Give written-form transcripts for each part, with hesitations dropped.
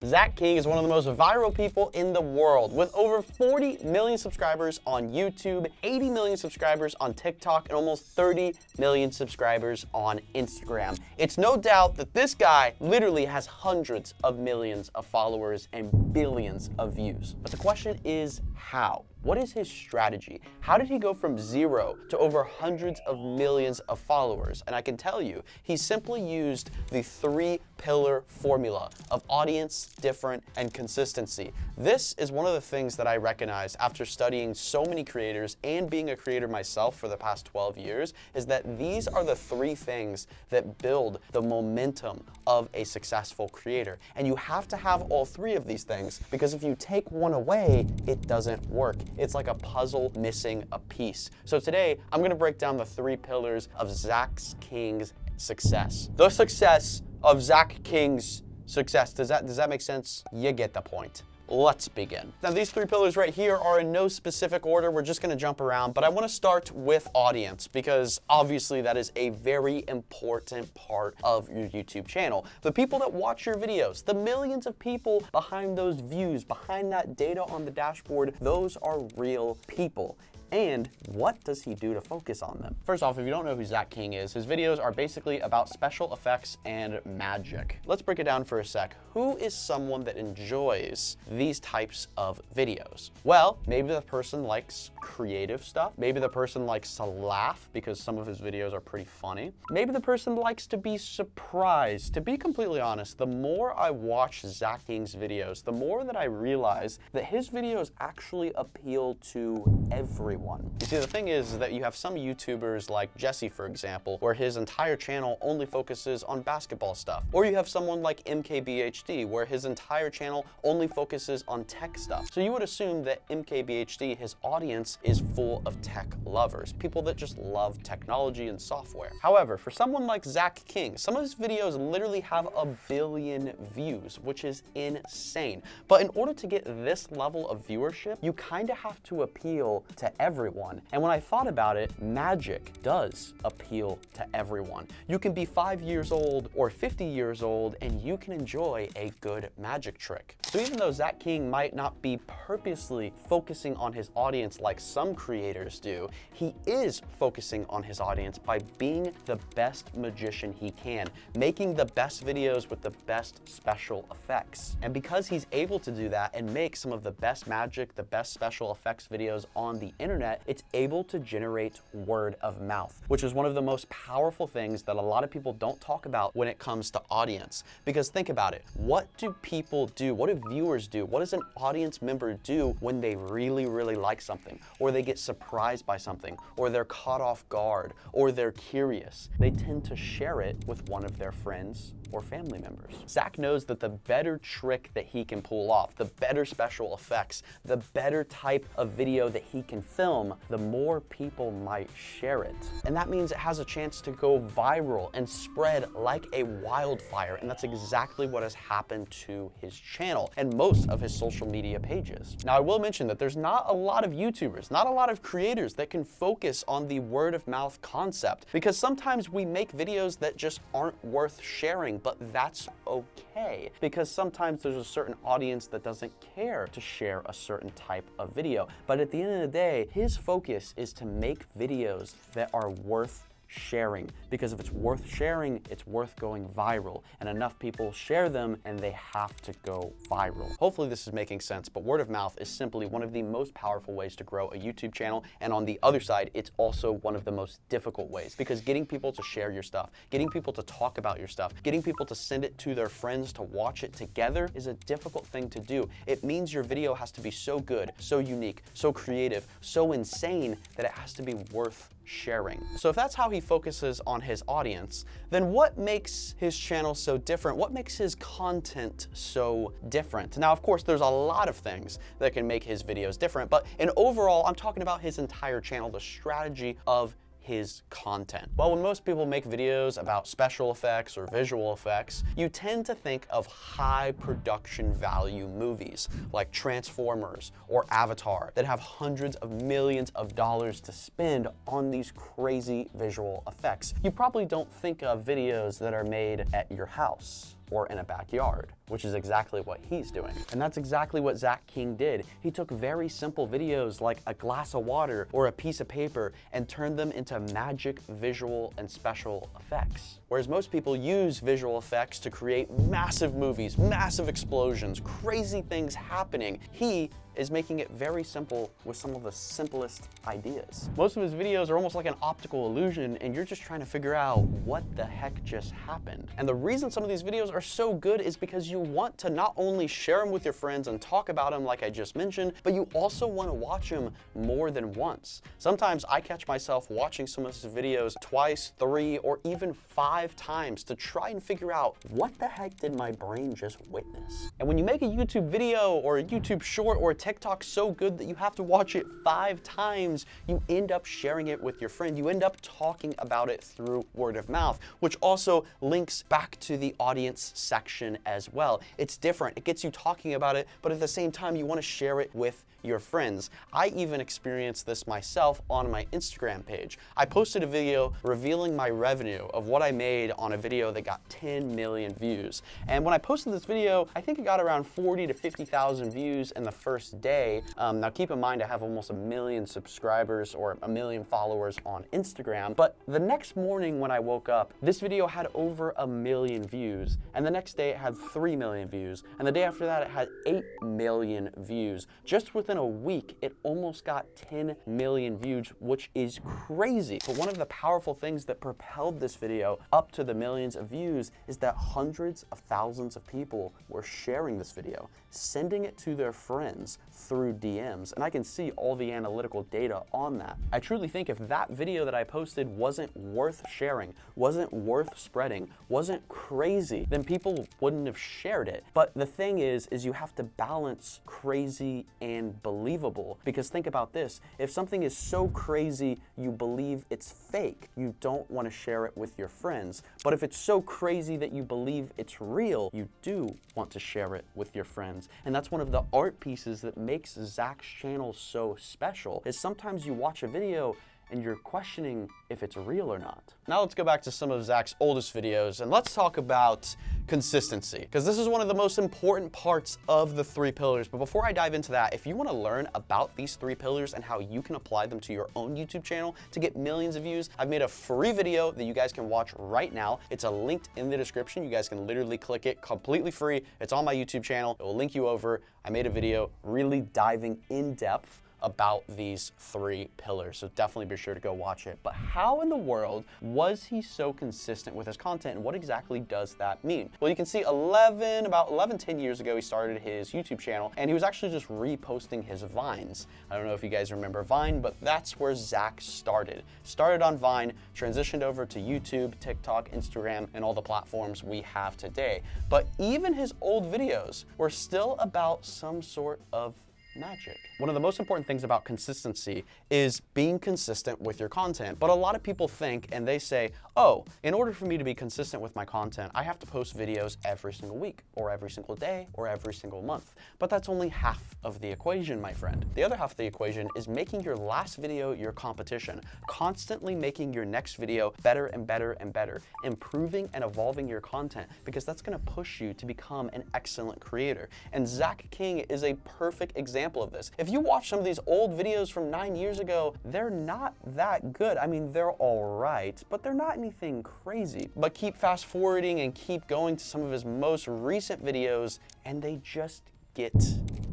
Zach King is one of the most viral people in the world, with over 40 million subscribers on YouTube, 80 million subscribers on TikTok, and almost 30 million subscribers on Instagram. It's no doubt that this guy literally has hundreds of millions of followers and billions of views. But the question is, how? What is his strategy? How did he go from 0 to over hundreds of millions of followers? And I can tell you, he simply used the 3-pillar formula of audience, different, and consistency. This is one of the things that I recognized after studying so many creators and being a creator myself for the past 12 years, is that these are the 3 things that build the momentum of a successful creator. And you have to have all 3 of these things, because if you take one away, it doesn't work. It's like a puzzle missing a piece. So today, I'm gonna break down the 3 pillars of Zach King's success. The success of Zach King's success. Does that make sense? You get the point. Let's begin. Now, these 3 pillars right here are in no specific order. We're just gonna jump around, but I wanna start with audience, because obviously that is a very important part of your YouTube channel. The people that watch your videos, the millions of people behind those views, behind that data on the dashboard, those are real people. And what does he do to focus on them? First off, if you don't know who Zach King is, his videos are basically about special effects and magic. Let's break it down for a sec. Who is someone that enjoys these types of videos? Well, maybe the person likes creative stuff. Maybe the person likes to laugh because some of his videos are pretty funny. Maybe the person likes to be surprised. To be completely honest, the more I watch Zach King's videos, the more that I realize that his videos actually appeal to everyone. You see, the thing is that you have some YouTubers like Jesse, for example, where his entire channel only focuses on basketball stuff. Or you have someone like MKBHD, where his entire channel only focuses on tech stuff. So you would assume that MKBHD, his audience, is full of tech lovers, people that just love technology and software. However, for someone like Zach King, some of his videos literally have 1 billion views, which is insane. But in order to get this level of viewership, you kind of have to appeal to everyone. And when I thought about it, magic does appeal to everyone. You can be 5 years old or 50 years old and you can enjoy a good magic trick. So even though Zach King might not be purposely focusing on his audience like some creators do, he is focusing on his audience by being the best magician he can, making the best videos with the best special effects. And because he's able to do that and make some of the best magic, the best special effects videos on the internet, it's able to generate word of mouth, which is one of the most powerful things that a lot of people don't talk about when it comes to audience. Because think about it, what do people do? What do viewers do? What does an audience member do when they really, really like something, or they get surprised by something, or they're caught off guard, or they're curious? They tend to share it with one of their friends or family members. Zach knows that the better trick that he can pull off, the better special effects, the better type of video that he can film, the more people might share it. And that means it has a chance to go viral and spread like a wildfire. And that's exactly what has happened to his channel and most of his social media pages. Now, I will mention that there's not a lot of YouTubers, not a lot of creators that can focus on the word of mouth concept, because sometimes we make videos that just aren't worth sharing. But that's okay, because sometimes there's a certain audience that doesn't care to share a certain type of video. But at the end of the day, his focus is to make videos that are worth sharing, because if it's worth sharing, it's worth going viral, and enough people share them and they have to go viral. Hopefully this is making sense, but word of mouth is simply one of the most powerful ways to grow a YouTube channel, and on the other side, it's also one of the most difficult ways, because getting people to share your stuff, getting people to talk about your stuff, getting people to send it to their friends to watch it together is a difficult thing to do. It means your video has to be so good, so unique, so creative, so insane that it has to be worth sharing. So if that's how he focuses on his audience, then what makes his channel so different? What makes his content so different? Now, of course, there's a lot of things that can make his videos different, but in overall, I'm talking about his entire channel, the strategy of his content. Well, when most people make videos about special effects or visual effects, you tend to think of high production value movies like Transformers or Avatar that have hundreds of millions of dollars to spend on these crazy visual effects. You probably don't think of videos that are made at your house or in a backyard, which is exactly what he's doing. And that's exactly what Zach King did. He took very simple videos like a glass of water or a piece of paper and turned them into magic visual and special effects. Whereas most people use visual effects to create massive movies, massive explosions, crazy things happening, he is making it very simple with some of the simplest ideas. Most of his videos are almost like an optical illusion, and you're just trying to figure out what the heck just happened. And the reason some of these videos are so good is because you want to not only share them with your friends and talk about them like I just mentioned, but you also want to watch them more than once. Sometimes I catch myself watching some of his videos twice, 3, or even 5 times to try and figure out what the heck did my brain just witness. And when you make a YouTube video or a YouTube short or a TikTok so good that you have to watch it 5 times, you end up sharing it with your friend. You end up talking about it through word of mouth, which also links back to the audience section as well. It's different. It gets you talking about it, but at the same time, you want to share it with your friends. I even experienced this myself on my Instagram page. I posted a video revealing my revenue of what I made on a video that got 10 million views. And when I posted this video, I think it got around 40 to 50,000 views in the first day. Now keep in mind, I have almost 1 million subscribers or 1 million followers on Instagram. But the next morning when I woke up, this video had over 1 million views. And the next day it had 3 million views. And the day after that, it had 8 million views. Just within a week, it almost got 10 million views, which is crazy. But one of the powerful things that propelled this video up to the millions of views is that hundreds of thousands of people were sharing this video, sending it to their friends through DMs. And I can see all the analytical data on that. I truly think if that video that I posted wasn't worth sharing, wasn't worth spreading, wasn't crazy, then people wouldn't have shared it. But the thing is you have to balance crazy and believable. Because think about this, if something is so crazy you believe it's fake, you don't want to share it with your friends. But if it's so crazy that you believe it's real, you do want to share it with your friends. And that's one of the art pieces that makes Zach's channel so special, is sometimes you watch a video and you're questioning if it's real or not. Now let's go back to some of Zach's oldest videos and let's talk about consistency, because this is one of the most important parts of the 3 pillars. But before I dive into that, if you want to learn about these 3 pillars and how you can apply them to your own YouTube channel to get millions of views, I've made a free video that you guys can watch right now. It's linked in the description. You guys can literally click it, completely free. It's on my YouTube channel. It will link you over. I made a video really diving in depth about these 3 pillars, so definitely be sure to go watch it. But how in the world was he so consistent with his content, and what exactly does that mean? Well, you can see about 10 years ago, he started his YouTube channel, and he was actually just reposting his Vines. I don't know if you guys remember Vine, but that's where Zach started. Started on Vine, transitioned over to YouTube, TikTok, Instagram, and all the platforms we have today. But even his old videos were still about some sort of magic. One of the most important things about consistency is being consistent with your content. But a lot of people think and they say, oh, in order for me to be consistent with my content, I have to post videos every single week or every single day or every single month. But that's only half of the equation, my friend. The other half of the equation is making your last video your competition, constantly making your next video better and better and better, improving and evolving your content, because that's going to push you to become an excellent creator. And Zach King is a perfect example of this. If you watch some of these old videos from 9 years ago, they're not that good. I mean, they're all right, but they're not anything crazy. But keep fast forwarding and keep going to some of his most recent videos, and they just get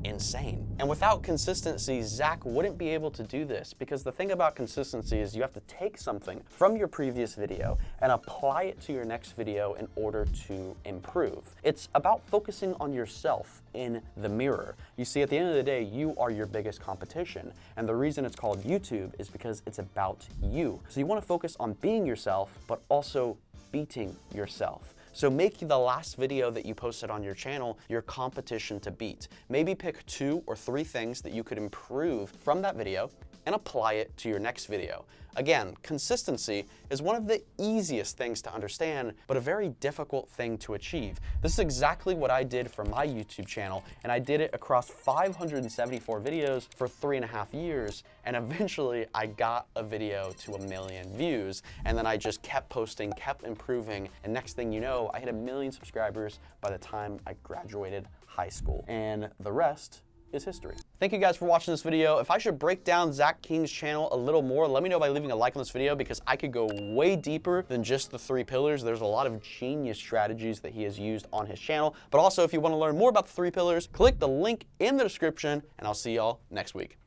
insane. And without consistency, Zach wouldn't be able to do this, because the thing about consistency is you have to take something from your previous video and apply it to your next video in order to improve. It's about focusing on yourself in the mirror. You see, at the end of the day, you are your biggest competition. And the reason it's called YouTube is because it's about you. So you want to focus on being yourself, but also beating yourself. So make the last video that you posted on your channel your competition to beat. Maybe pick 2 or 3 things that you could improve from that video and apply it to your next video. Again, consistency is one of the easiest things to understand, but a very difficult thing to achieve. This is exactly what I did for my YouTube channel, and I did it across 574 videos for 3.5 years, and eventually I got a video to 1 million views, and then I just kept posting, kept improving, and next thing you know, I hit 1 million subscribers by the time I graduated high school, and the rest is history. Thank you guys for watching this video. If I should break down Zach King's channel a little more, let me know by leaving a like on this video, because I could go way deeper than just the 3 pillars. There's a lot of genius strategies that he has used on his channel. But also, if you want to learn more about the 3 pillars, click the link in the description, and I'll see y'all next week.